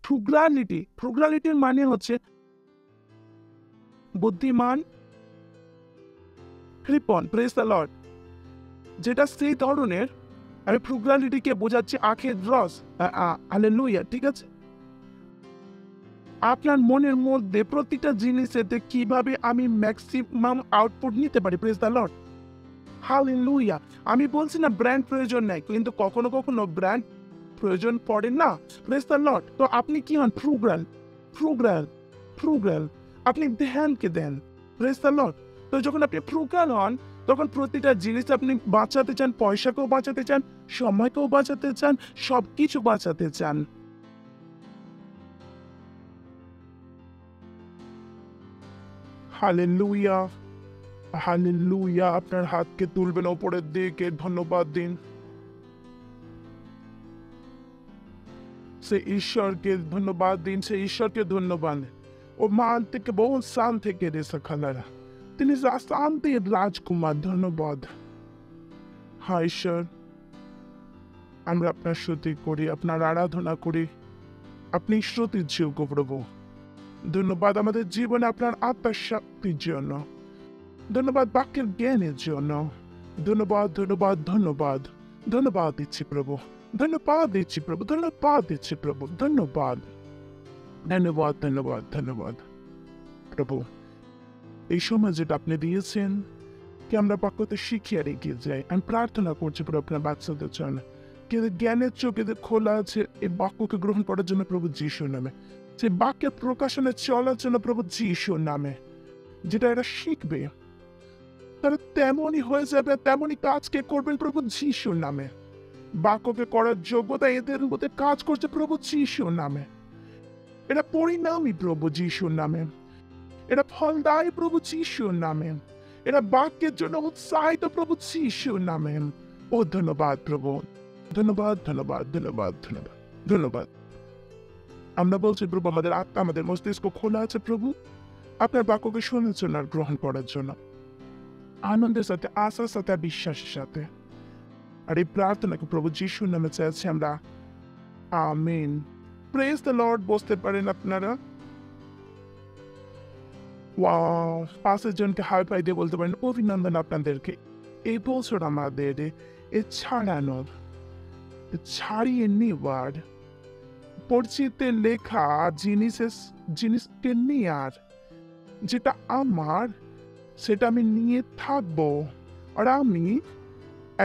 ফ্রুগালিটির মানে হচ্ছে বুদ্ধিমান কৃপণ, প্রেজ দ্য লর্ড, যেটা সেই ধরনের। আমি ফ্রুগালিটিকে বোঝাচ্ছি আখের রস, হালেলুয়া, ঠিক আছে। আপনার মনের মধ্যে প্রতিটা জিনিসেতে কিভাবে আমি ম্যাক্সিমাম আউটপুট নিতে পারি, প্রেজ দ্য লর্ড, হালেলুয়া। আমি বলছি না ব্র্যান্ড প্রয়োজন নাই, কিন্তু কখনো কখনো ব্র্যান্ড প্রয়োজন পড়ে না, প্রেজ দ্য লর্ড। তো আপনি কি হন? ফ্রুগাল। আপনি ধ্যানকে দেন, প্রেজ দ্য লর্ড। তো যখন আপনি ফ্রুগাল হন, তখন প্রতিটা জিনিস আপনি বাঁচাতে চান, পয়সাকেও বাঁচাতে চান, সময়কেও বাঁচাতে চান, সবকিছু বাঁচাতে চান। Hallelujah, hallelujah. আপনার হাতকে তুলবেন ওপরের দিকে, ধন্যবাদ দিন সে ঈশ্বরকে, ধন্যবাদ দিন সে ঈশ্বরকে, ধন্যবাদ। ও মান থেকে বহু শান থেকে রে সখালারা, তিনি শান্তির রাজকুমার, ধন্যবাদ। হ্যাঁ ঈশ্বর, আমরা আপনার স্তুতি করি, আপনার আরাধনা করি, আপনি স্তুতির যোগ্য প্রভু। ধন্যবাদ আমাদের জীবনে আপনার আত্মার শক্তির জন্য, ধন্যবাদ বাক্যের জ্ঞানের জন্য, ধন্যবাদ ধন্যবাদ ধন্যবাদ। ধন্যবাদ দিচ্ছি প্রভু, ধন্যবাদ দিচ্ছি প্রভু, ধন্যবাদ দিচ্ছি প্রভু, ধন্যবাদ ধন্যবাদ ধন্যবাদ ধন্যবাদ প্রভু। এই সময় যেটা আপনি দিয়েছেন, কি আমরা বাক্যতে শিখিয়ে আর এগিয়ে যাই। আমি প্রার্থনা করছি প্রভু আপনার বাচ্চাদের জন্য, কিন্তু জ্ঞানের চোখ এদের খোলা আছে এই বাক্যকে গ্রহণ করার জন্য প্রভু যিশুর নামে, সেই বাক্যের প্রকাশনে চলার জন্য প্রভু যিশুর নামে, যেটা এরা শিখবে তারা তেমনই হয়ে যাবে, তেমনই কাজকে করবেন প্রভু যিশুর নামে। বাক্যকে করার যোগ্যতা এদের মধ্যে কাজ করছে প্রভু যিশুর নামে। এটা পরিণামী প্রভু যিশুর নামে, এটা ফলদায়ী প্রভু যিশুর নামে, এটা বাক্যের জন্য উৎসাহিত প্রভু যিশুর নামে। ও ধন্যবাদ প্রভু, ধন্যবাদ ধন্যবাদ ধন্যবাদ ধন্যবাদ ধন্যবাদ। আমরা বলছি প্রভু আমাদের আত্মা, আমাদের মস্তিষ্ক খোলা আছে প্রভু আপনার বাক্যকে শোনার জন্য আর গ্রহণ করার জন্য, আনন্দের সাথে, আশার সাথে, আর বিশ্বাসের সাথে। আর এই প্রার্থনাকে প্রভু যিশুর নামে চাইছি আমরা, আমিন। Praise the Lord. বসতে পারেন আপনারা। ওয়াও, 5 জনকে হাই ফাই দিয়ে বলতে পারেন অভিনন্দন আপনাদেরকে। এই বছর আমাদের এই ছাড়ানোর, ছাড়িয়ে নেওয়ার, পরিচিতে লেখা জিনিসকে নেওয়ার, যেটা আমার সেটা আমি নিয়ে থাকবো। আর আমি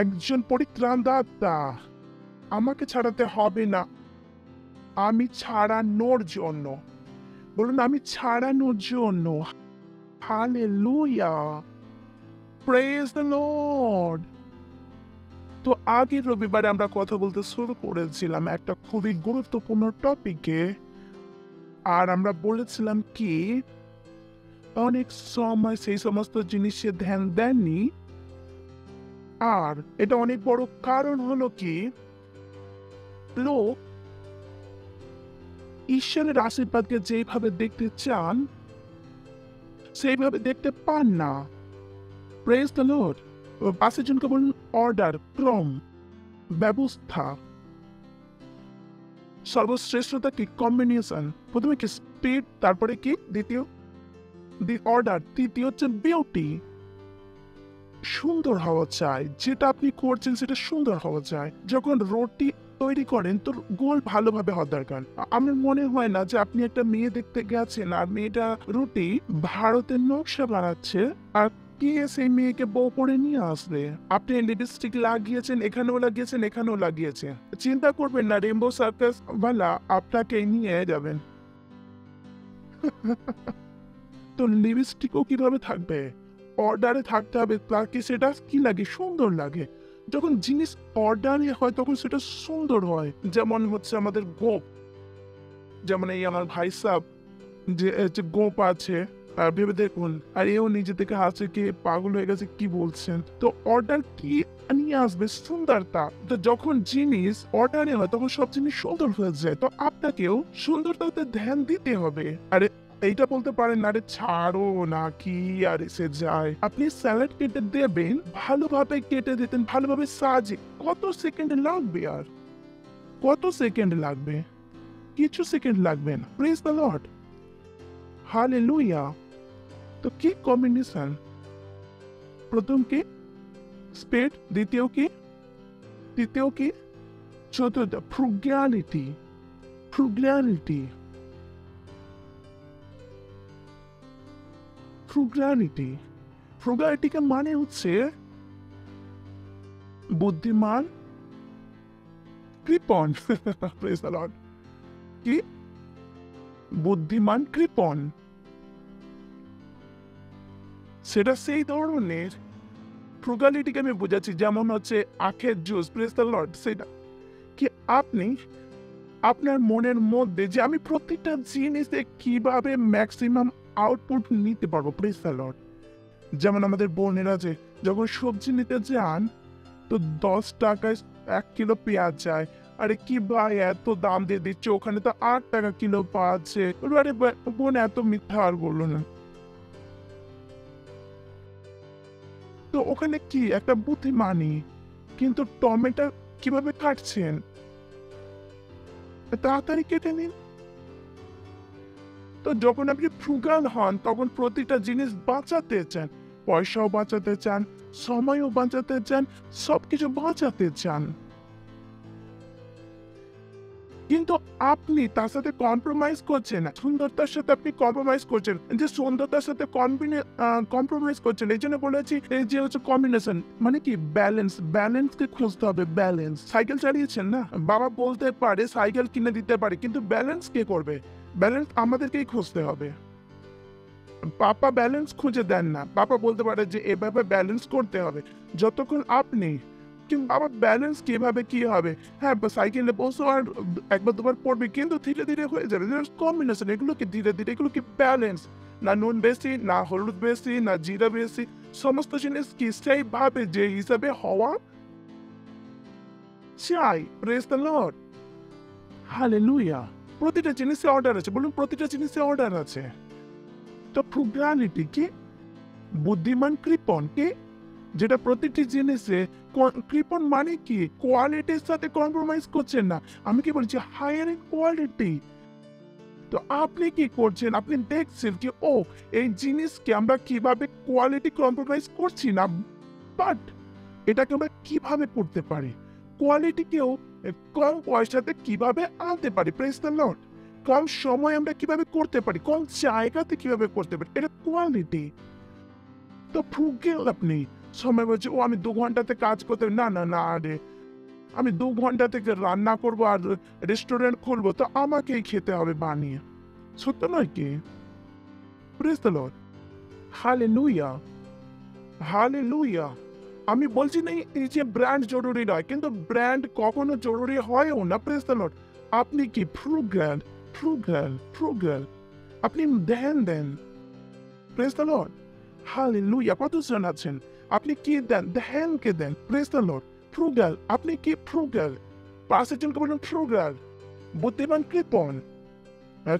একজন পরিত্রাণদাতা, আমাকে ছাড়াতে হবে না, আমি ছাড়ানোর জন্য। বলুন আমি ছাড়ানোর জন্য। Hallelujah, praise the Lord. তো আগের রবিবারে আমরা কথা বলতে শুরু করেছিলাম একটা খুবই গুরুত্বপূর্ণ টপিকে, আর আমরা বলেছিলাম কি অনেক সময় সেই সমস্ত জিনিসে ধ্যান দেননি। আর এটা অনেক বড় কারণ হলো কি, লোক ঈশ্বরের আশীর্বাদকে যেভাবে দেখতে চান সেইভাবে দেখতে পান না। Praise the Lord. 5 জনকে বলুন অর্ডার, ক্রম, ব্যবস্থা, সর্বশ্রেষ্ঠতা কি, কম্বিনেশন। প্রথমে কি স্পিড, তারপরে কি দ্বিতীয় অর্ডার, তৃতীয় হচ্ছে বিউটি। সুন্দর হওয়া চাই, যেটা আপনি করছেন সেটা সুন্দর হওয়া চাই। যখন রুটি তৈরি করেন তো গোল ভালোভাবে হওয়া দরকার। আমার মনে হয় না যে আপনি একটা মেয়ে দেখতে গেছেন আর মেয়েটা রুটি ভারতের নকশা বানাচ্ছে, আর কে সেই মেয়েকে বউ করে নিয়ে আসবে। আপনি লিপস্টিক লাগিয়েছেন, এখানেও লাগিয়েছেন, এখানেও লাগিয়েছেন, চিন্তা করবেন না রেইনবো সার্কাস ওয়ালা আপনাকে নিয়ে যাবেন। তো লিপস্টিকও কিভাবে থাকবে? অর্ডারে থাকতে হবে, তাকে সেটা কি লাগে, সুন্দর লাগে। যখন জিনিস অর্ডারে হয় তখন সেটা সুন্দর হয়। যেমন হচ্ছে আমাদের গোপ, যেমন এই আমার ভাই সাহেব যে গোপ আছে, আর ভেবে দেখুন, আর এও নিজে থেকে হাসে কি পাগল হয়ে গেছে, কি বলছেন। তো অর্ডার কি নিয়ে আসবে, সুন্দরতা। তো যখন জিনিস অর্ডারে হয় তখন সব জিনিস সুন্দর হয়ে যায়। তো আপনাকেও সুন্দরতাতে ধ্যান দিতে হবে। আরে এইটা বলতে পারেন আরে ছাড়ো না, কি আর এসে যায়। আপনি স্যালাড কেটে দেবেন, ভালোভাবে কেটে দিতেন, ভালোভাবে সাজে, কত সেকেন্ড লাগবে? আর কত সেকেন্ড লাগবে? কিছু সেকেন্ড লাগবে না। Praise the Lord, hallelujah. তো কি কম্বিনেশন? প্রথম কি স্পিড, দ্বিতীয় কি, তৃতীয় কি, চতুর্থ ফ্রুগ্যালিটি। ফ্রুগ্যালিটি, ফ্রুগ্যালিটি, ফ্রুগ্যালিটিকে মানে হচ্ছে বুদ্ধিমান কৃপণ। Praise the Lord. কি বুদ্ধিমান কৃপণ, সেটা সেই ধরনের ফ্রুগালিটিকে আমি বোঝাচ্ছি, যেমন হচ্ছে আখের জুস, প্রেজ দ্য লর্ড। সেটা কি আপনি আপনার মনের মধ্যে যে আমি প্রত্যেকটা জিনিসে কিভাবে ম্যাক্সিমাম আউটপুট নিতে পারবো, প্রেজ দ্য লর্ড। যেমন আমাদের বোনেরা যে যখন সবজি নিতে যান, তো 10 টাকায় 1 কিলো পেঁয়াজ যায়। আরে কি ভাই এত দাম দিয়ে দিচ্ছে, ওখানে তো 8 টাকা কিলো পাচ্ছে। আরে বোন এত মিথ্যা আর বললো না। তো ওখানে কি একটা বুদ্ধিমানি, কিন্তু টমেটো কিভাবে কাটছেন, তাড়াতাড়ি কেটে নিন। তো যখন আপনি ফ্রুগাল হন, তখন প্রতিটা জিনিস বাঁচাতে চান, পয়সাও বাঁচাতে চান, সময়ও বাঁচাতে চান, সবকিছু বাঁচাতে চান। কিন্তু আপনি তার সাথে কম্প্রোমাইজ করছেন না, সুন্দরতার সাথে আপনি কম্প্রোমাইজ করছেন, যে সুন্দরতার সাথে কম্প্রোমাইজ করছেন। এই জন্য বলেছি এই যে হচ্ছে কম্বিনেশন, মানে কি ব্যালেন্স, ব্যালেন্সকে খুঁজতে হবে। ব্যালেন্স, সাইকেল চালিয়েছেন না, বাবা বলতে পারে সাইকেল কিনে দিতে পারে, কিন্তু ব্যালেন্স কে করবে? ব্যালেন্স আমাদেরকেই খুঁজতে হবে। পাপা ব্যালেন্স খুঁজে দেন না, পাপা বলতে পারে যে এভাবে ব্যালেন্স করতে হবে। যতক্ষণ আপনি কিন্তু আবার ব্যালেন্স কিভাবে কি হবে? হ্যাঁ, সাইকেলে বসো আর একবার দুবার পড়বে, কিন্তু ধীরে ধীরে হয়ে যাবে। কম্বিনেশন, এগুলো কি ধীরে ধীরে, এগুলো কি ব্যালেন্স। না নুন বেশি, না হলুদ বেশি, না জিরা বেশি, সমস্ত জিনিস কি সেইভাবে যে হিসাবে হওয়া চাই। Praise the Lord, hallelujah. প্রতিটা জিনিসে অর্ডার আছে, বলুন প্রতিটা জিনিসে অর্ডার আছে। তো ফ্রুগালিটি কি বুদ্ধিমান কৃপণ কি, যেটা প্রতিটি জিনিসে কৃপণ মানে কি কোয়ালিটির সাথে কম্প্রোমাইজ করছেন না। আমি কি বলছি, হায়ার ইন কোয়ালিটি। তো আপনি কি করছেন, আপনি দেখছেন কি ও এই জিনিসকে আমরা কিভাবে কোয়ালিটি কম্প্রোমাইজ করছি না, বাট এটাকে আমরা কিভাবে করতে পারি, কোয়ালিটিকেও কম পয়সাতে কিভাবে আনতে পারি। Praise the Lord. কম সময় আমরা কিভাবে করতে পারি, কম জায়গাতে কিভাবে করতে পারি, এটা কোয়ালিটি। তো ফ্রুগেল আপনি সময় বলছে ও আমি 2 ঘন্টাতে কাজ করতে, না না না, আরে আমি 2 ঘন্টা থেকে রান্না করব আর রেস্টুরেন্ট খুলবো, তো আমাকেই খেতে হবে বানিয়ে। সত্য নয় কি? Praise the Lord, hallelujah, hallelujah. আমি বলছি না এই যে ব্র্যান্ড জরুরি নয়, কিন্তু ব্র্যান্ড কখনো জরুরি হয়ও না। Praise the Lord. আপনি কি ফ্রুগাল, ফ্রুগাল, ফ্রুগাল, আপনি ধ্যান দেন। Praise the Lord, hallelujah. কতজন আছেন আপনি কি দেন? ধ্যানকে দেন। Praise the Lord. ফ্রুগাল, আপনি কি ফ্রুগাল? পাশের জনকে বলুন ফ্রুগাল। বুদ্ধিমান কৃপণ,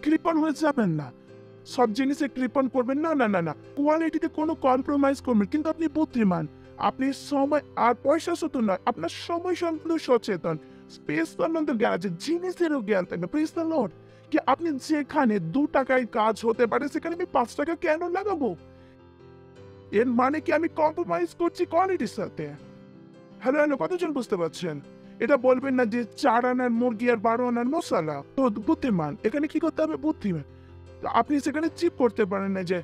কৃপণ হয়ে যাবেন না, সব জিনিসে কৃপণ করবেন না, না না না, কোয়ালিটিতে কোনো কম্প্রোমাইজ করবেন, কিন্তু আপনি বুদ্ধিমান। আপনি সময় আর পয়সা শুধু নয়, আপনার সময় সম্পর্কে সচেতন, স্পেস সম্বন্ধে জ্ঞান আছে, জিনিসেরও জ্ঞান থাকবে। Praise the Lord. কি আপনি যেখানে 2 টাকায় কাজ হতে পারে, সেখানে আমি 5 টাকা কেন লাগাবো? এর মানে কি আমি কম্প্রোমাইজ করছি কোয়ালিটির সাথে? হ্যালো হ্যালো, কতজন বুঝতে পারছেন? এটা বলবেন না যে 4 আনার মুরগি আর 12 আনার মশলা। তো বুদ্ধিমান, এখানে কি করতে হবে? বুদ্ধিমান। তো আপনি সেখানে চিপ করতে পারেন না যে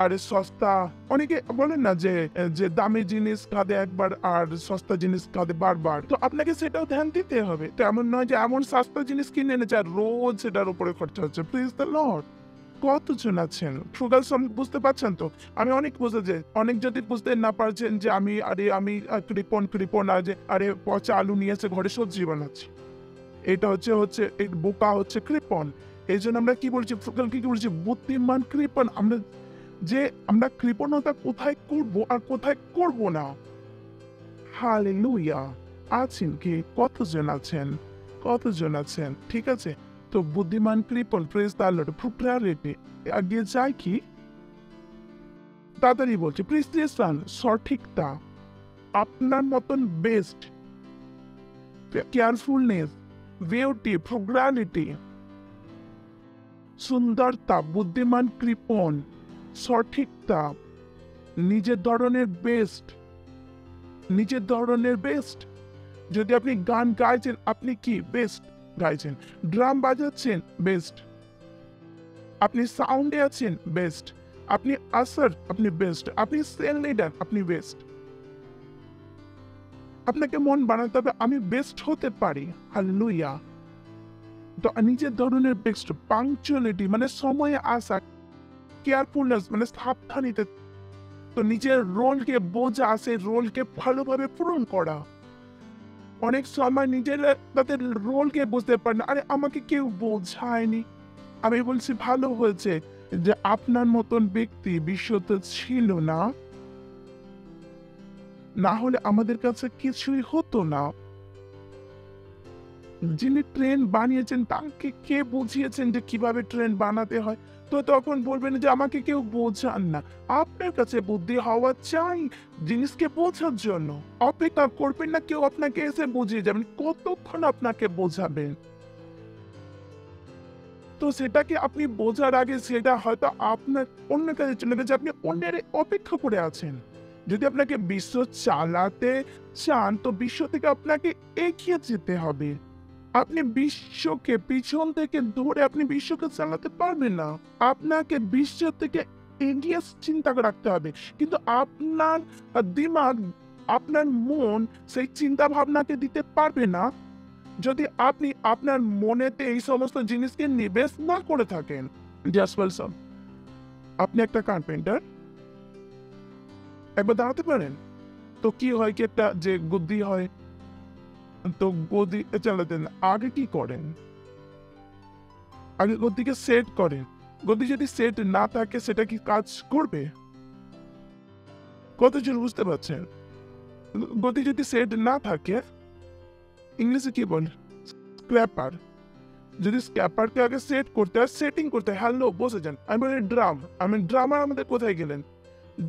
আরে সস্তা। অনেকে বলেন না যে যে দামি জিনিস খাদে একবার আর সস্তা জিনিস খাদে বারবার। তো আপনাকে সেটাও ধ্যান দিতে হবে। তো এমন নয় যে এমন সস্তা জিনিস কিনে এনেছে আর রোজ সেটার উপরে খরচা হচ্ছে। Please the Lord. কতজন আছেন ফ্রুগাল বুঝতে পারছেন তো? আমি অনেক বুঝতে যে অনেক যদি বুঝতে না পারছেন যে আমি কৃপণ কৃপণ আর যে আরে পচা আলু নিয়ে এসে ঘরে সবজি বানাচ্ছি, এটা হচ্ছে এই বোকা হচ্ছে কৃপণ। এই জন্য আমরা কি বলছি, ফ্রুগাল কি বলছি, বুদ্ধিমান কৃপণ। আমরা কৃপণতা কোথায় করব আর কোথায় করব না। হালেলুয়া। আছেন কি? কতজন আছেন? কতজন আছেন? ঠিক আছে। তো বুদ্ধিমান কৃপণ, প্রেজ দ্য লর্ড, প্রিপারেটরি এগিয়ে যায় কি? তাড়াতাড়ি বলছি, প্রিসিশন, সঠিকতা, আপনার মতন বেস্ট, কেয়ারফুলনেস, বিউটি, ফ্রুগালিটি, সুন্দরতা, বুদ্ধিমান কৃপণ, সঠিকতা, নিজের ধরনের বেস্ট, নিজের ধরনের বেস্ট। যদি আপনি গান গাইছেন, আপনি কি বেস্ট গাইছেন। ড্রাম বাজাচ্ছেন, বেস্ট। আপনি সাউন্ডে আছেন, বেস্ট। আপনি আসার, আপনি বেস্ট। আপনি সেল লিডার, আপনি বেস্ট। আপনাকে মন বানাতে হবে আমি বেস্ট হতে পারি। হালেলুয়া। তো নিজের ধরনের বেস্ট, পাংচুয়ালিটি মানে সময়ে আসা, কেয়ারফুলনেস মানে সাবধানিতে, তো নিজের রোলকে বোঝা, সেই রোলকে ভালোভাবে পূরণ করা। অনেক সময় নিজেরা তাদের রোলকে বুঝতে পারে না, আরে আমাকে কেউ বোঝায়নি। আমি বলছি ভালো হয়েছে যে আপনার মতন ব্যক্তি বিশ্বতে ছিল না, না হলে আমাদের কাছে কিছুই হতো না। যিনি ট্রেন বানিয়েছেন তাকে কে বুঝিয়েছেন যে কিভাবে ট্রেন বানাতে হয়, তো তখন বলবেন যে আমাকে কেউ বোঝান না। আপনার কাছে বুদ্ধি হওয়া চাই জিনিসকে বোঝার জন্য। অপেক্ষা করবেন না কেউ আপনাকে এসে বুঝিয়ে যাবেন, কতক্ষণ আপনাকে বোঝাবেন। তো সেটাকে আপনি বোঝার আগে সেটা হয়তো আপনার অন্য কাজে চলে গেছে, আপনি অন্যের অপেক্ষা করে আছেন। যদি আপনাকে বিশ্ব চালাতে চান তো বিশ্ব থেকে আপনাকে এগিয়ে যেতে হবে। আপনি বিশ্বকে পিছন থেকে ধরে আপনি বিশ্বকে চালাতে পারবেন না। আপনাকে বিশ্ব থেকে এগিয়ে চিন্তা রাখতে হবে। কিন্তু আপনার দিমাগ, আপনার মন সেই চিন্তা ভাবনাকে দিতে পারবে না যদি আপনি আপনার মনেতে এই সমস্ত জিনিসকে নিবেশ না করে থাকেন। জাস্ট ওয়েলসম, আপনি একটা কার্পেন্টার, একবার দাঁড়াতে পারেন? তো কি হয় কি একটা যে গদি হয়, তো গদি চালাতেন আগে কি করেন? আগে গদিকে সেট করেন। গদি যদি সেট না থাকে সেটা কি কাজ করবে? কতজন বুঝতে পারছেন? গদি যদি সেট না থাকে, ইংলিশে কি বলে? স্ক্র্যাপার। যদি স্ক্র্যাপারকে আগে সেট করতে হয়, সেটিং করতে হয়। হ্যালো, বসে যান। আমি বলি ড্রাম, আমি ড্রামার আমাদের কোথায় গেলেন?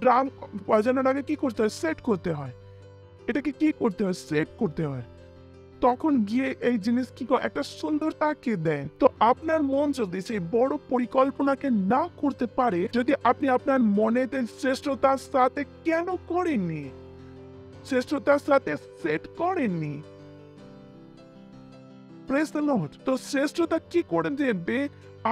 ড্রাম বাজানোর আগে কি করতে হয়? সেট করতে হয়। এটাকে কি করতে হয়? সেট করতে হয়। তখন গিয়ে এই জিনিস কি করে একটা সুন্দরতাকে দেয়। তো আপনার মন যদি সেই বড় পরিকল্পনাকে না করতে পারে, যদি আপনি আপনার মনেতে শ্রেষ্ঠতার সাথে কেন করেননি? শ্রেষ্ঠতার সাথে সেট করেননি। Praise the Lord. তো শ্রেষ্ঠতা কি করে দেবে?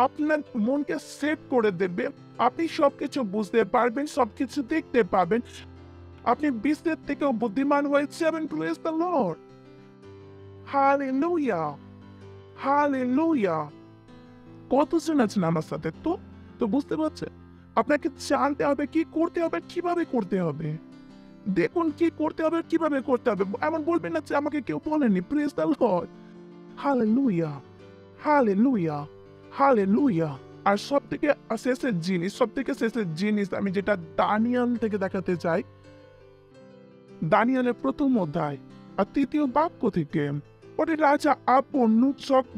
আপনার মনকে সেট করে দেবে। আপনি সবকিছু বুঝতে পারবেন, সবকিছু দেখতে পাবেন। আপনি বিশ্বের থেকেও বুদ্ধিমান হয়ে যাবেন। Praise the Lord. Hallelujah, hallelujah. কতজন আছেন আমার সাথে? তো তো বুঝতে পারছেন? আপনাকে জানতে হবে কি করতে হবে, কিভাবে করতে হবে। দেখুন কি করতে হবে, কিভাবে করতে হবে। এমন বলবেন না যে আমাকে কেউ বলেনি। Praise the Lord. Hallelujah, hallelujah, hallelujah. আর সবথেকে শেষের জিনিস আমি যেটা দানিয়েল থেকে দেখাতে চাই, দানিয়েলের ১ম অধ্যায় আর ৩য় বাক্য থেকে। পরে রাজা আপন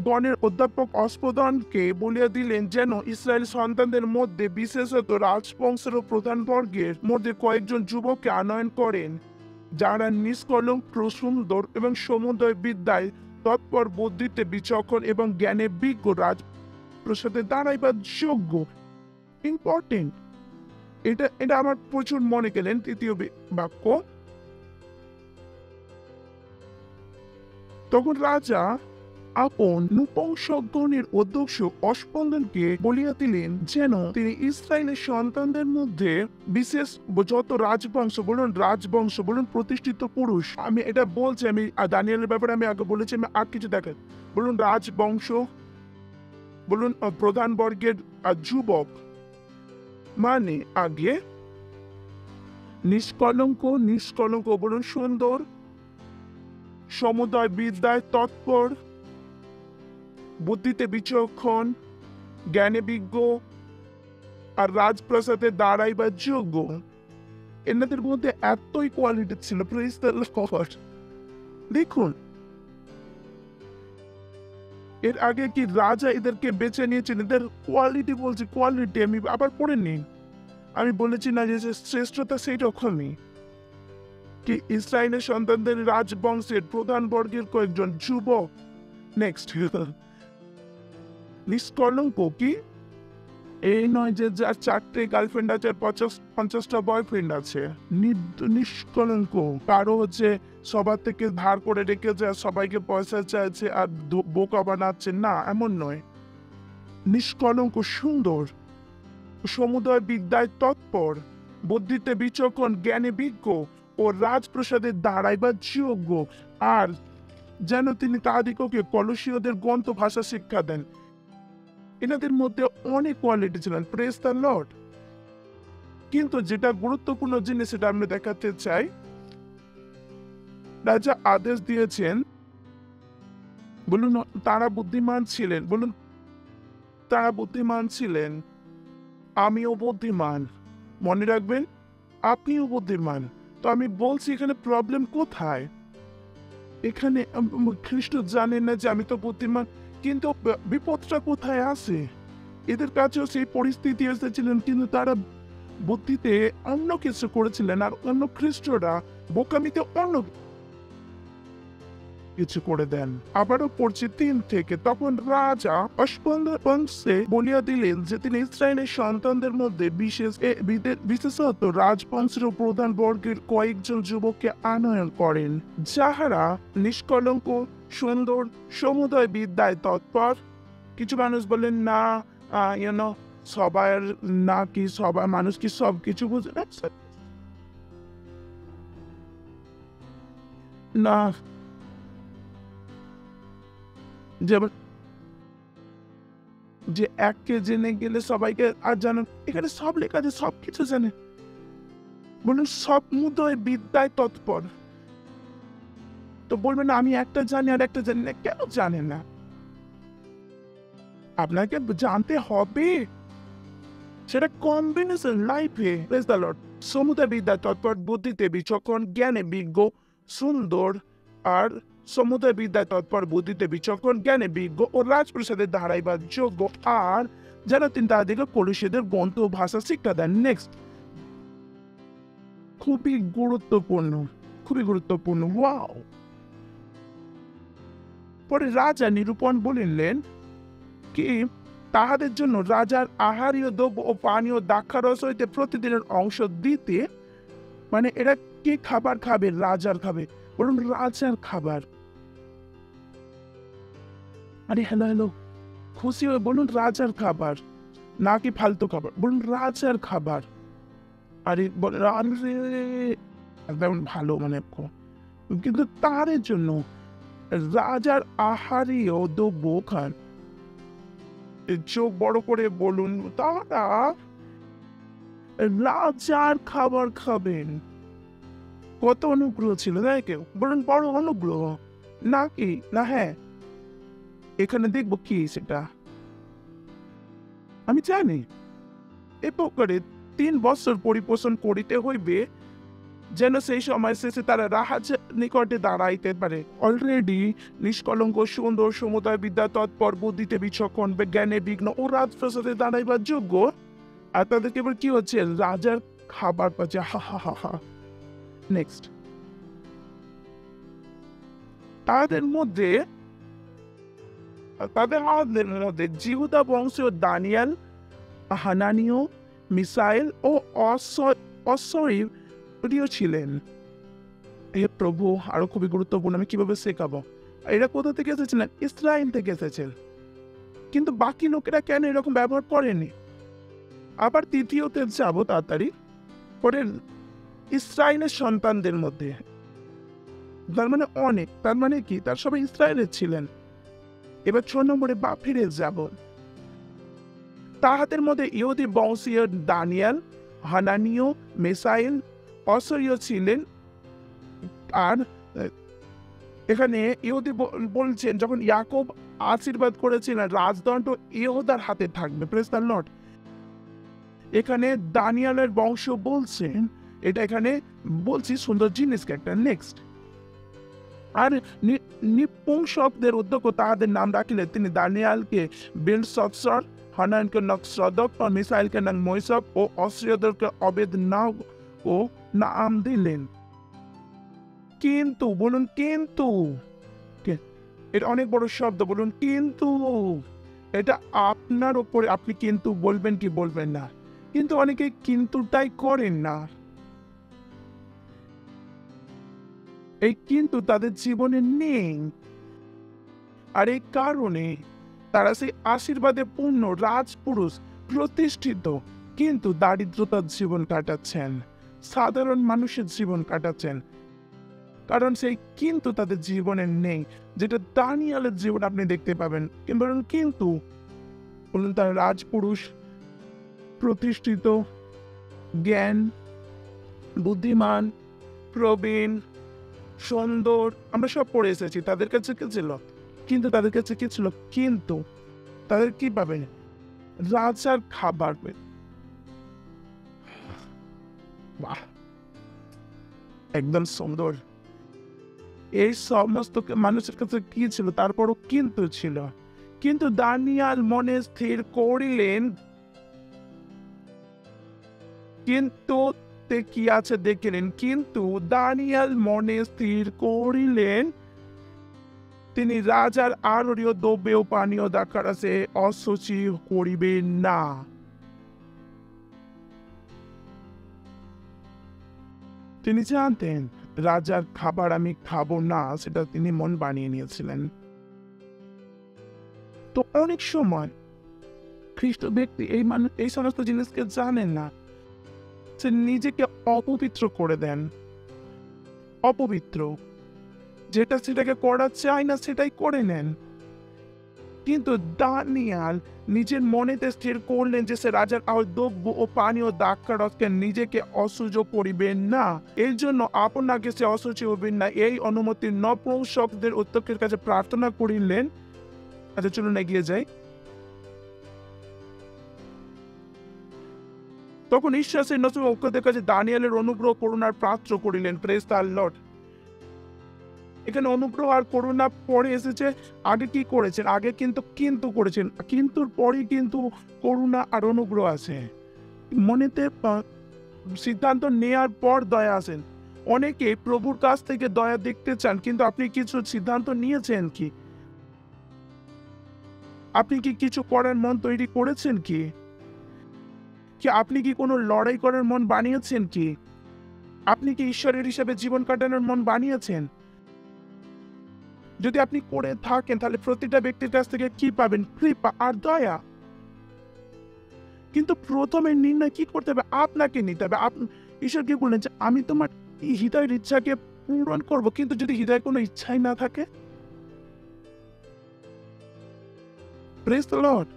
গণের অধ্যাপক অস্পদনকে বলিয়া দিলেন যেন ইসরায়েল সন্তানদের মধ্যে বিশেষত রাজবংশের ও প্রধান বর্গের মধ্যে কয়েকজন যুবককে আনয়ন করেন, যারা নিষ্কলঙ্ক, প্রসুন্দর এবং সমুদয় বিদ্যায় তৎপর, বুদ্ধিতে বিচক্ষণ এবং জ্ঞানে বিজ্ঞ, রাজপ্রসাদে দাঁড়াইবার যোগ্য। ইম্পর্টেন্ট। এটা এটা আমার প্রচুর মনে গেলেন। ৩য় বাক্য। তখন রাজা আপন নৃশংসগণের অধ্যক্ষ অস্পন্দনকে বলিয়া দিলেন যেন তিনি ইসরায়েলের সন্তানদের মধ্যে বিশেষ যত রাজবংশ বলুন প্রতিষ্ঠিত পুরুষ, আমি এটা বলছি, আমি দানিয়েলের ব্যাপারে আমি আগে বলেছি, আমি আর কিছু দেখেন, বলুন রাজবংশ, বলুন প্রধান বর্গের যুবক, মানে আগে নিষ্কলঙ্ক বলুন সুন্দর, সমুদয় বিদ্যায় তৎপর, বুদ্ধিতে বিচক্ষণ, জ্ঞানে বিজ্ঞ আর রাজপ্রাসাদে দাঁড়াইবার যোগ্য। এনাদের মধ্যে এতই কোয়ালিটি ছিল। Praise the Lord. দেখুন এর আগে কি রাজা এদেরকে বেছে নিয়েছেন? এদের কোয়ালিটি, বলছি কোয়ালিটি, আমি আবার পড়ে নিন। আমি বলেছি না যে শ্রেষ্ঠতা সেই রকমই কি ইসরায়েলের সন্তানদের রাজবংশের প্রধান বর্গের কয়েকজন যুবক। নেক্সট, নিষ্কলঙ্ক কি এই নয় যে যার 4টে গার্লফ্রেন্ড আছে, 50টা বয়ফ্রেন্ড আছে। নিষ্কলঙ্ক, কারো হচ্ছে সবার থেকে ধার করে রেখেছে আর সবাইকে পয়সা চাইছে আর বোকা বানাচ্ছে, না এমন নয়। নিষ্কলঙ্ক, সুন্দর, সমুদয় বিদ্যায় তৎপর, বুদ্ধিতে বিচক্ষণ, জ্ঞানে বিজ্ঞ ও রাজপ্রসাদে দাঁড়াইবার যোগ্য। আর যেন তিনি তাদিগকে কলসীয়দের গ্রন্থ ভাষা শিক্ষা দেন। এনাদের মধ্যে অনেক কোয়ালিটি ছিলেন, প্রেজ দ্য লর্ড। কিন্তু যেটা গুরুত্বপূর্ণ জিনিস সেটা আমরা দেখাতে চাই, রাজা আদেশ দিয়েছেন, বলুন তারা বুদ্ধিমান ছিলেন, বলুন তারা বুদ্ধিমান ছিলেন। আমিও বুদ্ধিমান, মনে রাখবেন আপনিও বুদ্ধিমান। তো আমি বলছি এখানে প্রবলেম কোথায়? এখানে খ্রিস্ট জানেন না যে আমি তো বুদ্ধিমান, কিন্তু বিপদটা কোথায় আছে? এদের কাছেও সেই পরিস্থিতি এসেছিলেন, কিন্তু তারা বুদ্ধিতে অন্য কিছু করেছিলেন আর অন্য খ্রিস্টরা বোকামিতে অন্য কিছু করে দেন। আবারও পড়ছি 3 থেকে। তখন রাজা অশ্বন্ধে বলিয়া দিলেন যে তিনি ইসরায়েলের সন্তানদের মধ্যে বিশেষত রাজবংশের প্রধান বর্গের কয়েকজন যুবককে আনয়ন করেন, যাহারা নিষ্কলঙ্ক, সুন্দর, সমুদয় বিদ্যায় তৎপর। কিছু মানুষ বলেন না, সবার না, কি সবার মানুষ কি সব কিছু বুঝে না, যেমন যে এককে জেনে গেলে সবাইকে আর জানেন, এখানে সব লেখা আছে, সব কিছু জানে। বলুন সমুদয় বিদ্যায় তৎপর। তো বলবেন আমি একটা জানি আর একটা জানি না, কেন জানেন না? আপনাকে জানতে হবে, সেটা কম্বিনেশন লাইফে। Praise the Lord. সমুদয় বিদ্যায় তৎপর, বুদ্ধিতে বিচক্ষণ, জ্ঞানে বিজ্ঞ, সুন্দর। আর সমুদয় বিদ্যায় তৎপর, বুদ্ধিতে বিচক্ষণ, জ্ঞানে বিজ্ঞ ও রাজপ্রসাদের দাঁড়াইবার যোগ্য। আর যেন তিনি তাদেরকে কলুষীয়দের গ্রন্থ ভাষা শিক্ষা দেন। নেক্সট, খুবই গুরুত্বপূর্ণ, খুবই গুরুত্বপূর্ণ। ওয়াও। পরে রাজা নিরূপণ বলিলেন কি, তাহাদের জন্য রাজার আহারীয় দ্রব্য ও পানীয় দ্রাক্ষারস হইতে প্রতিদিনের অংশ দিতে। মানে এরা কি খাবার খাবে? রাজার খাবে। বলুন রাজার খাবার। আরে হ্যালো, খুশি হয়ে বলুন রাজার খাবার, নাকি ফালতু খাবার? বলুন রাজার খাবার। আরে একদম ভালো, মানে কিন্তু তাদের জন্য রাজার আহারীয় দ্রব্য খান। চোখ বড় করে বলুন, তারা রাজার খাবার খাবেন। কত অনুগ্রহ ছিল, তাই কেউ বলুন বড় অনুগ্রহ নাকি না? হ্যাঁ, এখানে দেখবো কি সেটা আমি জানি। এ প্রকারে 3 বছর পরিপোষণ করিতে হইবে, যেন সেই সময় শেষে তারা রাজার নিকটে দাঁড়াইতে পারে। অলরেডি নিষ্কলঙ্ক, সুন্দর, সমুদয় বিদ্যা তৎপর, বুদ্ধিতে বিচক্ষণ, জ্ঞানে বিঘ্ন ও রাজপ্রসাদে দাঁড়াইবার যোগ্য। আর তাদেরকে এবার কি হচ্ছে? রাজার খাবার পাচ্ছে। হা হা হা হা। নেক্সট, তাদের মধ্যে জিহুদা বংশীয় দানিয়েল, হানানীয়, মিসাইল ও অসরিও ছিলেন। হে প্রভু, আরো খুবই গুরুত্বপূর্ণ, আমি কিভাবে শেখাবো? এরা কোথা থেকে এসেছিলেন? ইসরায়েল থেকে এসেছেন। কিন্তু বাকি লোকেরা কেন এরকম ব্যবহার করেনি? আবার তৃতীয়তে যাবো তাড়াতাড়ি। পরে ইসরায়েলের সন্তানদের মধ্যে, তার মানে অনেক, তার মানে কি তার সবাই ইসরায়েলের ছিলেন। এবার 6 নম্বরে বা ফিরে যাব। তাহাদের মধ্যে ইহুদি বংশীয় দানিয়েল, হানানীয়, মিসাইল, অসরীয় ছিলেন। আর এখানে ইহুদি বলছেন, যখন ইয়াকব আশীর্বাদ করেছিলেন রাজদণ্ড ইহুদার হাতে থাকবে। Praise the Lord. এখানে দানিয়েলের বংশ বলছেন, এটা এখানে বলছি সুন্দর জিনিসকে একটা। নেক্সট, আর নিপুংসকদের উদ্যোগ তাহাদের নাম রাখিলেন। তিনি দানিয়েলকে বেলশাৎসার, হানানকে নকশদক, মিসাইলকে মৈসব ও অসরীয়দেরকে অবেদনাগ ও নাম দিলেন। কিন্তু বলুন কিন্তু, এটা অনেক বড় শব্দ, বলুন কিন্তু। এটা আপনার উপরে, আপনি কিন্তু বলবেন কি বলবেন না, কিন্তু অনেকে কিন্তুটাই করেন না। এই কিন্তু তাদের জীবনে নেই, আর এই কারণে তারা সেই আশীর্বাদে পূর্ণ রাজপুরুষ প্রতিষ্ঠিত কিন্তু দারিদ্রতার জীবন কাটাচ্ছেন, সাধারণ মানুষের জীবন কাটাচ্ছেন, কারণ সেই কিন্তু তাদের জীবনে নেই। যেটা দানিয়েলের জীবন আপনি দেখতে পাবেন, কিন্তু বলুন তার রাজপুরুষ, প্রতিষ্ঠিত, জ্ঞান, বুদ্ধিমান, প্রবীণ, সুন্দর, আমরা সব পড়ে এসেছি। তাদের কাছে কি ছিল? কিন্তু তাদের কাছে কি ছিল? কিন্তু তাদের কি পাবেন? রাজার খাবার পেত। বাহ, একদম সুন্দর। এই সমস্ত মানুষের কাছে কি ছিল? তারপরও কিন্তু ছিল। কিন্তু দানিয়েল মনে স্থির করিলেন, কিন্তু কি আছে দেখিলেন, কিন্তু দানিয়েল মনে স্থির করিলেন তিনি রাজার আররীয় দ্রব্য ও পানীয় দ্বারাসে অশুচি করিবেন না। তিনি জানতেন রাজার খাবার আমি খাবো না, সেটা তিনি মন বানিয়ে নিয়েছিলেন। তো অনেক সময় খ্রিস্ট ব্যক্তি এই সমস্ত জিনিসকে জানেন না, সে নিজেকে অপবিত্র করে দেন। অপবিত্র, যেটা সেটাকে করা চায় না সেটাই করে নেন। কিন্তু দানিয়েল নিজের মনেতে স্থির করলেন যে সে রাজার দ্রব্য ও পানীয় দ্রাক্ষারসকে নিজেকে অশুচ করিবেন না। এই জন্য আপনাকে সে অশুচি হবেন না এই অনুমতি নপুংসকদের উত্তরের কাছে প্রার্থনা করিলেন। আচ্ছা, চলুন এগিয়ে যাই। তখন ঈশ্বর সেই নপুংসকদের কাছে দানিয়েলের অনুগ্রহ করুণার পাত্র করিলেন। Praise the Lord. এখানে অনুগ্রহ আর করুণা পরে এসেছে, আগে কি করেছেন? আগে কিন্তু করেছেন, কিন্তুর পরে কিন্তু করুণা আর অনুগ্রহ আছে। মনেতে সিদ্ধান্ত নেয়ার পর দয়া আসেন। অনেকে প্রভুর কাছ থেকে দয়া দেখতে চান, কিন্তু আপনি কিছু সিদ্ধান্ত নিয়েছেন কি? আপনি কি কিছু করার মন তৈরি করেছেন কি? আপনি কি কোনো লড়াই করার মন বানিয়েছেন কি? আপনি কি ঈশ্বরের হিসাবে জীবন কাটানোর মন বানিয়েছেন? যদি আপনি করে থাকেন তাহলে প্রতিটা ব্যক্তির কাছ থেকে কি পাবেন? কৃপা আর দয়া। কিন্তু প্রথমে নির্ণয় কি করতে হবে? আপনাকে নিতে হবে। ঈশ্বরকে বললেন যে আমি তোমার হৃদয়ের ইচ্ছাকে পূরণ করব, কিন্তু যদি হৃদয়ে কোনো ইচ্ছাই না থাকে। Praise the Lord.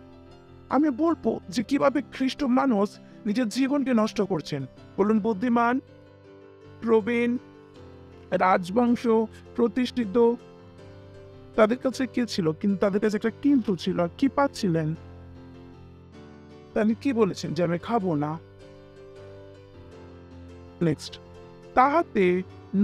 আমি বলবো যে কিভাবে খ্রিস্ট মানুষ নিজের জীবনকে নষ্ট করছেন। বলুন, বুদ্ধিমান, প্রবীণ, রাজবংশ, প্রতিষ্ঠিত, তাদের কাছে কি ছিল? কিন্তু তাদের কাছে একটা কিন্তু ছিল। আর কি পাচ্ছিলেন? তাহলে কি বলেছেন? যে আমি খাবো না। নেক্সট, তাহাতে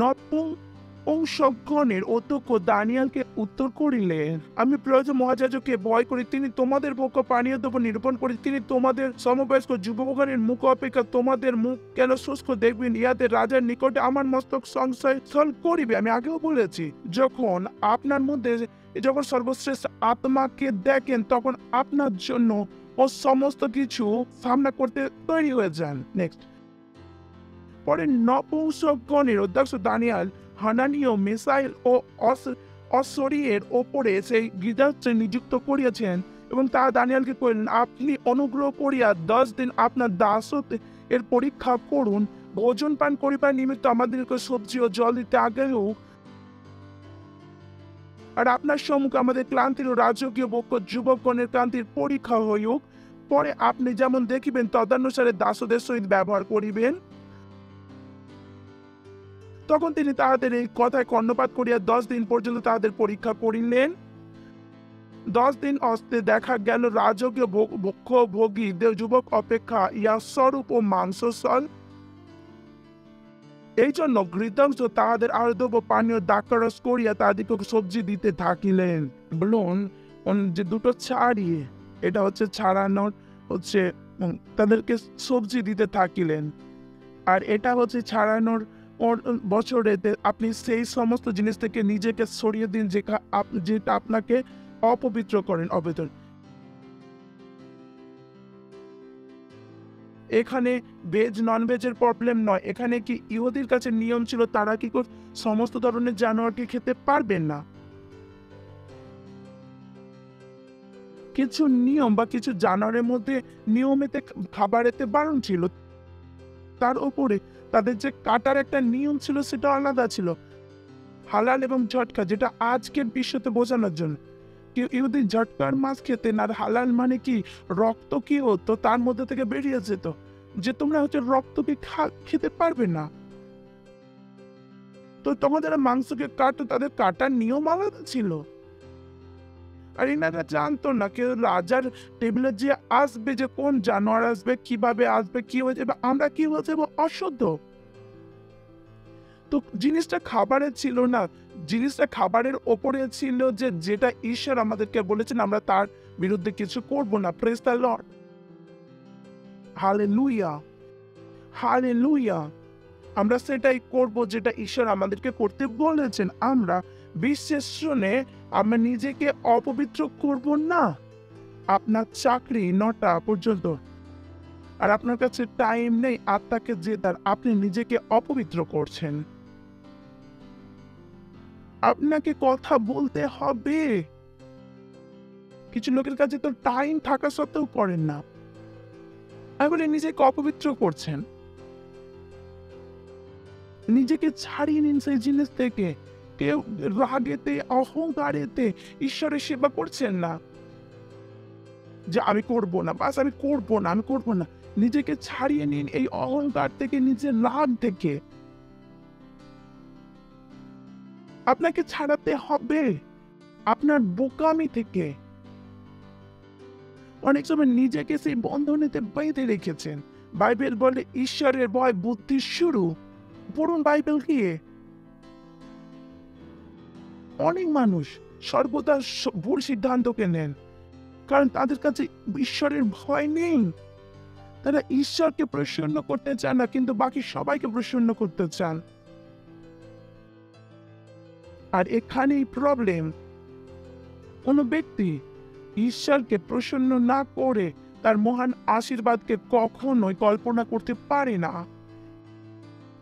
নপুংসকগণের অধ্যক্ষ দানিয়েলকে উত্তর করিলেন, আমি প্রয়োজন মহাযাজককে ভয় করি, তিনি তোমাদের পক্ষ পানীয় দ্রব্য নিরূপণ করি, তিনি তোমাদের সমবয়স্ক যুবকগণের মুখ অপেক্ষা তোমাদের মুখ কেন শুষ্ক দেখবেন? ইহাতে রাজার নিকটে আমার মস্তক সংশয় স্থল করিবে। আমি আগেও বলেছি, যখন আপনার মধ্যে যখন সর্বশ্রেষ্ঠ আত্মাকে দেখেন, তখন আপনার জন্য ও সমস্ত কিছু সামনা করতে তৈরি হয়ে যান। নেক্সট, পরে নপুংসকগণের অধ্যক্ষ দানিয়েল হানানীয়, মিসাইল ও অসরিয়ের ওপরে সেই গির্জার্থে নিযুক্ত করিয়াছেন, এবং তারা দানিয়েলকে কহিলেন, আপনি অনুগ্রহ করিয়া 10 দিন আপনার দাসত্ব এর পরীক্ষা করুন, ভোজন পান করিবার নিমিত্ত আমাদেরকে সবজি ও জল দিতে আগে হোক, আর আপনার সম্মুখে আমাদের ক্লান্তির ও রাজকীয় বক্ষ যুবকগণের ক্লান্তির পরীক্ষা হইউক। পরে আপনি যেমন দেখিবেন তদানুসারে দাসদের সহিত ব্যবহার করিবেন। তখন তিনি তাহাদের এই কথায় কর্ণপাত করিয়া 10 দিন পর্যন্ত তাহাদের পরীক্ষা করিলেন। 10 দিন অস্তে দেখা গেল রাজকীয় ভোগী যুবক অপেক্ষা ইয়া স্বরূপ ও মাংসসল। এই জন্য গৃহাংশ তাহাদের আর্দ্রব পানীয় দ্রাক্ষারস করিয়া তাহাদিকে সবজি দিতে থাকিলেন। বলুন, যে দুটো ছাড়িয়ে, এটা হচ্ছে ছাড়ানোর, হচ্ছে তাদেরকে সবজি দিতে থাকিলেন, আর এটা হচ্ছে ছাড়ানোর বছরেতে আপনি সেই সমস্ত জিনিস থেকে নিজেকে সরিয়ে দিন যেটা আপনাকে অপবিত্র করেন। এখানে ভেজ নন ভেজের প্রবলেম নয়, এখানে কি ইহুদির কাছে নিয়ম ছিল তারা কি সমস্ত ধরনের জানোয়ারকে খেতে পারবেন না। কিছু নিয়ম বা কিছু জানোয়ারের মধ্যে নিয়মিত খাবারেতে বারণ ছিল, তার উপরে তাদের যে কাটার একটা নিয়ম ছিল সেটা আলাদা ছিল। হালাল এবং ঝটকা, যেটা আজকের বিশ্বতে বোঝানোর জন্য। কেউ ইহুদি ঝটকার মাছ খেতেন, আর হালাল মানে কি রক্ত কি হতো তার মধ্যে থেকে বেরিয়ে যেত, যে তোমরা হচ্ছে রক্তকে খেতে পারবে না। তো তখন যারা মাংসকে কাটো তাদের কাটার নিয়ম আলাদা ছিল। আর এনারা জানতো না কেউ রাজার টেবিলে যে আসবে, যে কোন জানোয়ার আসবে, কিভাবে আসবে, কি হয়ে যাবে, আমরা কি হয়ে যাবো অশুদ্ধ। তো জিনিসটা খাবারে ছিল না, জিনিসটা খাবারের ওপরে ছিল, যে যেটা ঈশ্বর আমাদেরকে বলেছেন আমরা তার বিরুদ্ধে কিছু করব না। Praise the Lord, hallelujah, hallelujah. আমরা সেটাই করব যেটা ঈশ্বর আমাদেরকে করতে বলেছেন। আমরা বিশ্বাস শুনে আমরা নিজেকে অপবিত্র করব না। আপনার চাকরি 9টা পর্যন্ত, আর আপনার কাছে টাইম নেই আত্মাকে জেতার, আপনি নিজেকে অপবিত্র করছেন। আপনাকে কথা বলতে হবে। কিছু লোকের কাছে তো টাইম থাকা সত্ত্বেও করেন না, আমি বলি নিজেকে অপবিত্র করছেন। নিজেকে ছাড়িয়ে নিন সেই জিনিস থেকে। কেউ রাগেতে অহংকারেতে ঈশ্বরের সেবা করছেন না, যে আমি করব না, বাস আমি করব না, আমি করব না। নিজেকে ছাড়িয়ে নিন এই অহংকার থেকে, নিজের রাগ থেকে। আপনাকে ছাড়াতে হবে আপনার বোকামি থেকে। অনেক সময় নিজেকে সেই বন্ধনীতে বেঁধে রেখেছেন। বাইবেল বলে ঈশ্বরের ভয় বুদ্ধির শুরু। পড়ুন বাইবেল গিয়ে। অনেক মানুষ সর্বদা ভুল সিদ্ধান্তকে নেন, কারণ তাদের কাছে ঈশ্বরের ভয় নেই। তারা ঈশ্বরকে প্রসন্ন করতে চান না, কিন্তু বাকি সবাইকে প্রসন্ন করতে চান। আর এখানেই প্রবলেম। কোন ব্যক্তি ঈশ্বরকে প্রসন্ন না করে তার মহান আশীর্বাদকে কখনোই কল্পনা করতে পারে না।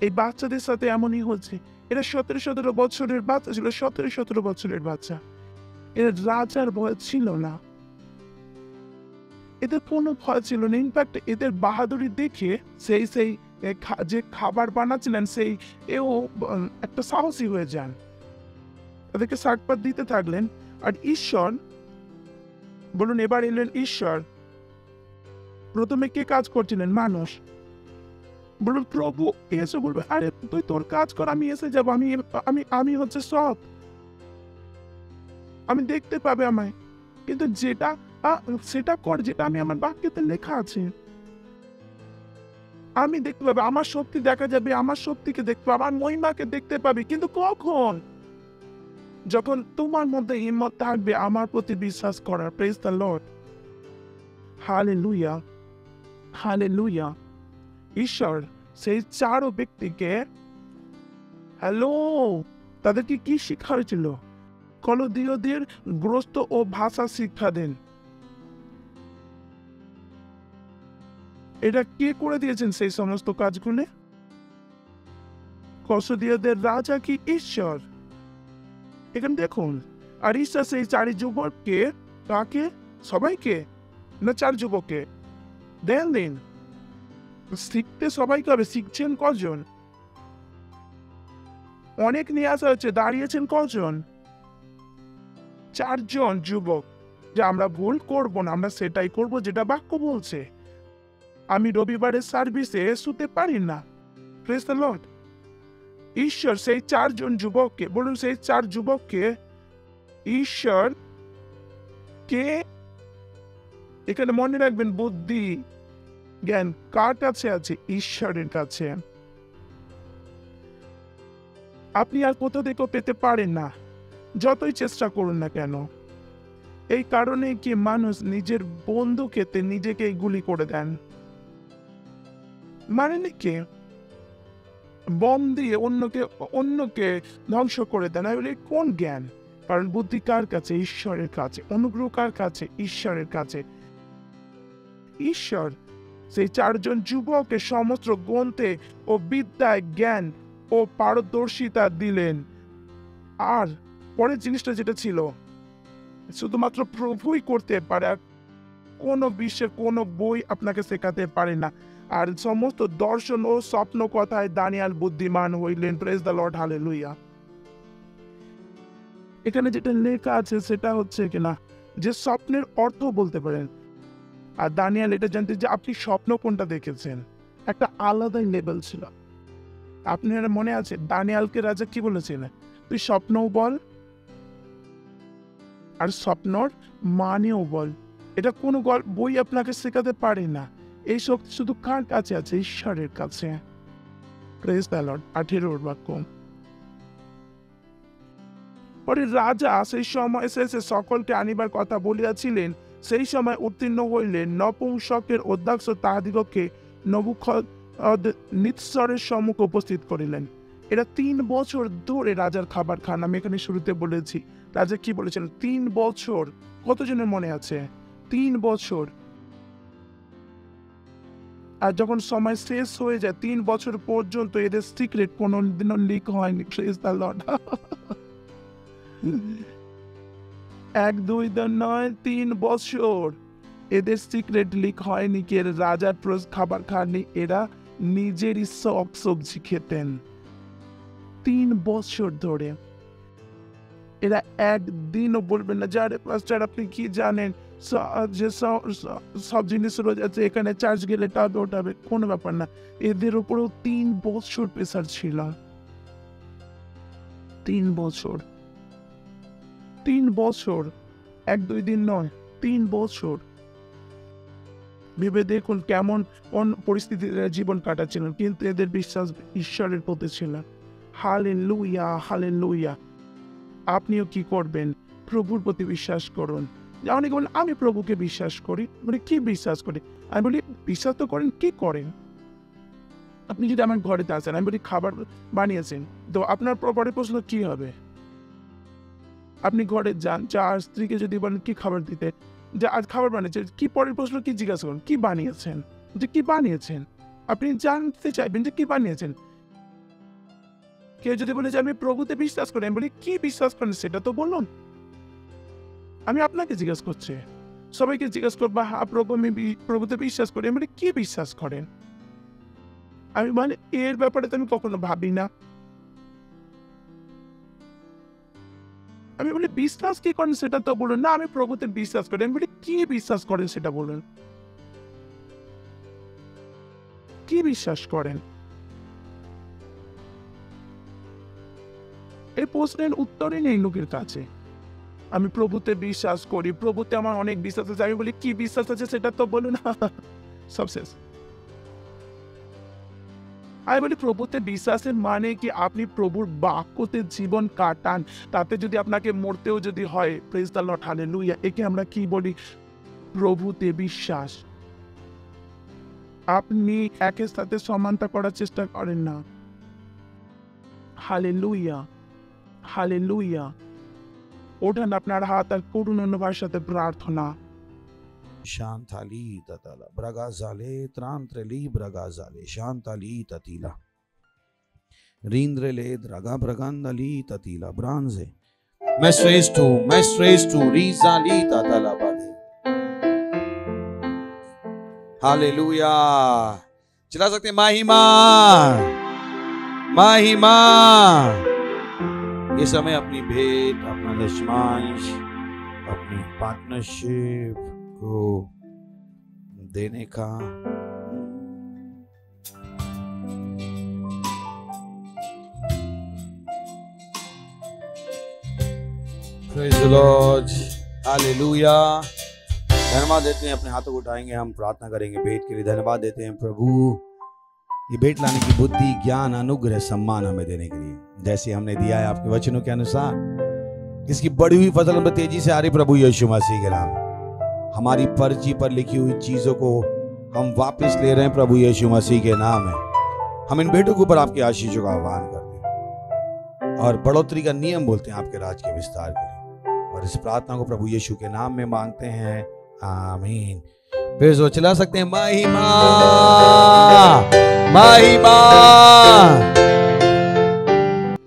এই বাচ্চাদের সাথে এমনই হচ্ছে। এরা 17 বছরের বাচ্চা ছিল, 17 বছরের বাচ্চা। এরা রাজার ভয় ছিল না, এদের কোনো ভয় ছিল না। ইনফ্যাক্ট এদের বাহাদুরি দেখে সেই যে খাবার বানাচ্ছিলেন সেই এও একটা সাহসী হয়ে যান। তাদেরকে সাকপাত দিতে থাকলেন। আর ঈশ্বর বলুন, এবার এলেন ঈশ্বর। প্রথমে কে কাজ করছিলেন? মানুষ। বলুন প্রভু এসে বলবে, আরে তুই তোর কাজ কর, আমি এসে যাবো, আমি আমি আমি হচ্ছে সৎ, আমি দেখতে পাবে আমায়, কিন্তু যেটা সেটা কর যেটা আমি আমার বাক্যতে লেখা আছে। আমি দেখতে পাবে, আমার শক্তি দেখা যাবে, আমার শক্তিকে দেখতে পাবে, আমার মহিমাকে দেখতে পাবে। কিন্তু কখন? যখন তোমার মধ্যে হিম্মত থাকবে আমার প্রতি বিশ্বাস করার। Praise the Lord, hallelujah, hallelujah. ঈশ্বর সেই 4 ব্যক্তিকে তাদেরকে কি শিক্ষা হয়েছিল? কলদীয়দের গ্রস্ত ও ভাষা শিক্ষা দেন। এটা কে করে দিয়েছেন সেই সমস্ত কাজগুলি? কলদীয়দের রাজা কি ঈশ্বর? এখানে দেখুন। আর ঈশ্বর সেই 4 যুবককে, কাকে? সবাইকে না 4 যুবককে দিন। শিখতে সবাইকে হবে। শিখছেন কজন? অনেক নিয়ে আসা হচ্ছে, দাঁড়িয়েছেন কজন? 4 জন যুবক। যে আমরা ভুল করব না, আমরা সেটাই করব যেটা বাক্য বলছে। আমি রবিবারের সার্ভিসে শুতে পারি না। Praise the Lord. ঈশ্বর সেই 4 জন যুবককে, বলুন সেই 4 যুবককে ঈশ্বর কে? এখানে মনে রাখবেন, বুদ্ধি জ্ঞান কার কাছে আছে? ঈশ্বরের কাছে। আপনি আর কোথা থেকেও পেতে পারেন না, যতই চেষ্টা করুন না কেন। এই কারণে কি মানুষ নিজের বন্ধুকে নিজেকে গুলি করে দেন। মানে নাকি বম দিয়ে অন্যকে ধ্বংস করে দেন। আমি বলি কোন জ্ঞান? কারণ বুদ্ধি কার কাছে? ঈশ্বরের কাছে। অনুগ্রহ কার কাছে? ঈশ্বরের কাছে। ঈশ্বর সেই 4 জন যুবককে সমস্ত গ্রন্থে ও বিদ্যায় জ্ঞান ও পারদর্শিতা দিলেন। আর পরের জিনিসটা যেটা ছিল, শুধুমাত্র প্রভুই করতে পারে, আর কোনো বিশ্বের কোনো বই আপনাকে শেখাতে পারে না। আর সমস্ত দর্শন ও স্বপ্ন কথায় দানিয়েল বুদ্ধিমান হইলেন। Praise the Lord, hallelujah. এখানে যেটা লেখা আছে সেটা হচ্ছে কিনা যে স্বপ্নের অর্থ বলতে পারেন। আর দানিয়েল এটা জানতে যে আপনি স্বপ্ন কোনটা দেখেছেন, একটা আলাদাই লেভেল ছিল। আপনার মনে আছে দানিয়েলকে রাজা কি বলেছিলেন, তুই স্বপ্নও বল আর স্বপ্নর মানেও বল। এটা কোনো বই আপনাকে শেখাতে পারে না। এই শক্তি শুধু কার কাছে আছে? ঈশ্বরের কাছে। Praise the Lord. 18 বাক্য। পরে রাজা সেই সময় শেষে সকলকে আনিবার কথা বলিয়াছিলেন, সেই সময় উত্তীর্ণ হইলেন নপুংসকের অধ্যক্ষ তাহাদিগকে নবুকদনেছরের সম্মুখে উপস্থিত করিলেন। এরা 3 বছর ধরে রাজার খাবার খান। আমি এখানে শুরুতে বলেছি রাজা কি বলেছেন, 3 বছর। কতজনের মনে আছে? 3 বছর। আর যখন সময় শেষ হয়ে যায় 3 বছর পর্যন্ত এদের সিক্রেট কোনোদিনও লিক হয়নি। Praise the Lord. 1 2 নয়, 3 বছর এদের সিক্রেট লিক হয়নি। কি রাজার খাবার খাননি, এরা নিজেরই সবজি খেতেন 3 বছর ধরে। এরা একদিনও বলবেন না যারে পাস্টার আপনি কি জানেন যে সব জিনিস রোজ আছে, এখানে চার্জ গেলে টাবে ওঠাবে, কোনো ব্যাপার না। এদের উপরেও 3 বছর প্রেসার ছিল। 3 বছর, 3 বছর, 1 2 দিন নয়, 3 বছর। ভেবে দেখুন কেমন কোন পরিস্থিতিতে জীবন কাটাচ্ছিলেন, কিন্তু এদের বিশ্বাস ঈশ্বরের প্রতি ছিল। Hallelujah, hallelujah. আপনিও কি করবেন? প্রভুর প্রতি বিশ্বাস করুন। অনেকে বলেন আমি প্রভুকে বিশ্বাস করি, মানে কি বিশ্বাস করি? আমি বলি বিশ্বাস তো করেন, কি করেন? আপনি যদি আমার ঘরেতে আসেন, আমি বলি খাবার বানিয়েছেন, তো আপনার পরের প্রশ্ন কি হবে? আপনি ঘরে যান, আর স্ত্রীকে যদি বলেন কি খাবার দিতে, যে আজ খাবার বানিয়েছেন, কি পরের প্রশ্ন কি জিজ্ঞাসা করেন? কি বানিয়েছেন? যে কি বানিয়েছেন? আপনি জানতে চাইবেন যে কি বানিয়েছেন। কেউ যদি বলে যে আমি প্রভুতে বিশ্বাস করি, আমি বলি কি বিশ্বাস করেন সেটা তো বলুন। আমি আপনাকে জিজ্ঞাসা করছি, সবাইকে জিজ্ঞাসা করবো হ্যাঁ প্রভু আমি প্রভুতে বিশ্বাস করি। আমি বলি কি বিশ্বাস করেন? আমি মানে এর ব্যাপারে তো আমি কখনো ভাবি না। আমি বলি বিশ্বাস কি করেন সেটা তো বলুন। না আমি প্রভুতে বিশ্বাস করি। আমি বলি কি বিশ্বাস করেন সেটা বলুন। কি বিশ্বাস করেন? এই প্রশ্নের উত্তরই নেই লোকের কাছে। আমি প্রভুতে বিশ্বাস করি, প্রভুতে আমার অনেক বিশ্বাস আছে। আমি বলি কি বিশ্বাস আছে সেটা তো বলুন। সব শেষ। আমি বলি প্রভুতে বিশ্বাসের মানে কি আপনি প্রভুর বাক্যতে জীবন কাটান, তাতে যদি আপনাকে মরতেও যদি হয়, প্রেজ দ্য লর্ড, হালেলুয়া। একে আমরা কি বলি? প্রভুতে বিশ্বাস। আপনি একের সাথে সমানতা করার চেষ্টা করেন না। Hallelujah, hallelujah. ওঠান আপনার হাত আর করুন অন্যভাবে সাথে প্রার্থনা। Shantali tatala bragazale trantreli bragazale shantali tatila rindrele draga bragandali tatila bronze mestres tu rizali tatala bade hallelujah चला सकते महिमा महिमा। ये समय अपनी भेंट, अपना दशमांश, अपनी पार्टनरशिप को देने का Praise the Lord, Hallelujah। धन्यवाद देते हैं, अपने हाथों को उठाएंगे, हम प्रार्थना करेंगे भेंट के लिए। धन्यवाद देते हैं प्रभु ये भेंट लाने की बुद्धि, ज्ञान, अनुग्रह, सम्मान हमें देने के लिए, जैसे हमने दिया है आपके वचनों के अनुसार। इसकी बढ़ी हुई फसल में तेजी से आ रही प्रभु यीशु मसीह के नाम। हमारी पर्ची पर लिखी हुई चीजों को हम वापस ले रहे हैं प्रभु यीशु मसीह के नाम है। हम इन बेटों के ऊपर आपकी आशीषों का आह्वान करते हैं और बढ़ोतरी का नियम बोलते हैं आपके राज के विस्तार के लिए। और इस प्रार्थना को प्रभु यीशु के नाम में मांगते हैं, आमीन। फिर जो चिल्ला सकते हैं, महिमा महिमा।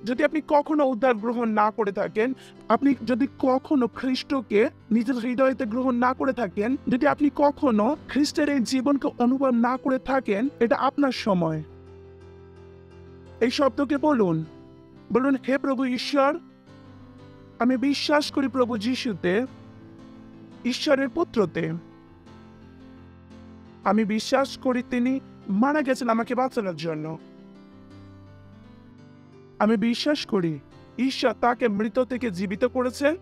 যদি আপনি কখনো উদ্ধার গ্রহণ না করে থাকেন, আপনি যদি কখনো খ্রিস্টকে নিজের হৃদয়তে গ্রহণ না করে থাকেন, যদি আপনি কখনো খ্রিস্টের এই জীবনকে অনুভব না করে থাকেন, এটা আপনার সময়। এই শব্দকে বলুন, বলুন, হে প্রভু ঈশ্বর, আমি বিশ্বাস করি প্রভু যিশুতে, ঈশ্বরের পুত্রতে। আমি বিশ্বাস করি তিনি মারা গেছেন আমাকে বাঁচানোর জন্য। আমি বিশ্বাস করি ঈশ্বর তাকে মৃত থেকে জীবিত করেছেন,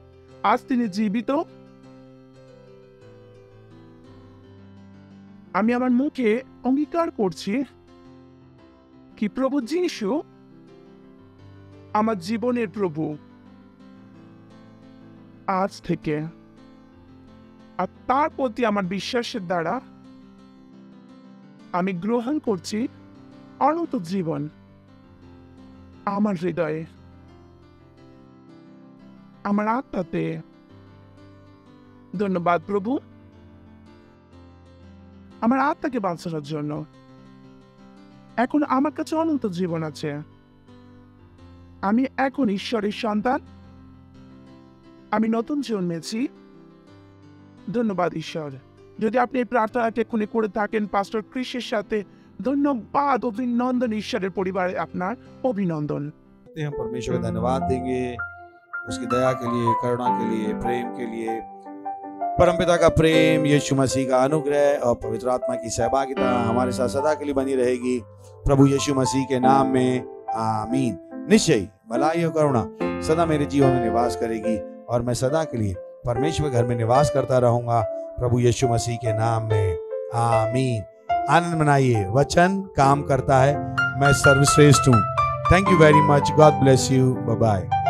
আজ তিনি জীবিত। আমি আমার মুখে অঙ্গীকার করছি কি প্রভু যিশু আমার জীবনের প্রভু আজ থেকে। আর তার প্রতি আমার বিশ্বাসের দ্বারা আমি গ্রহণ করছি অনন্ত জীবন আমার হৃদয়ে, আমার আত্মাতে। ধন্যবাদ প্রভু আমার আত্মাকে বাঁচানোর জন্য। এখন আমার কাছে অনন্ত জীবন আছে। আমি এখন ঈশ্বরের সন্তান, আমি নতুন জন্মেছি। ধন্যবাদ ঈশ্বর। যদি আপনি এই প্রার্থনাটি এক্ষুনি করে থাকেন পাস্টর ক্রিসের সাথে, ধন্যবাদ, অভিনন্দন, ঈশ্বরের পরিবারে আপনার অভিনন্দন। हम परमेश्वर को धन्यवाद देंगे उसकी दया के लिए, करुणा के लिए, प्रेम के लिए। परमपिता का प्रेम, यीशु मसीह का अनुग्रह और पवित्र आत्मा की सहभागिता हमारे साथ सदा के लिए बनी रहेगी, प्रभु यीशु मसीह के नाम में आमीन। निश्चय भलाई और करुणा सदा मेरे जीवन में निवास करेगी और मैं सदा के लिए परमेश्वर घर में निवास करता रहूंगा, प्रभु यीशु मसीह के नाम में आमीन। आनंद मनाइए, वचन काम करता है, मैं सर्वश्रेष्ठ हूँ। Thank you very much, God bless you, bye bye.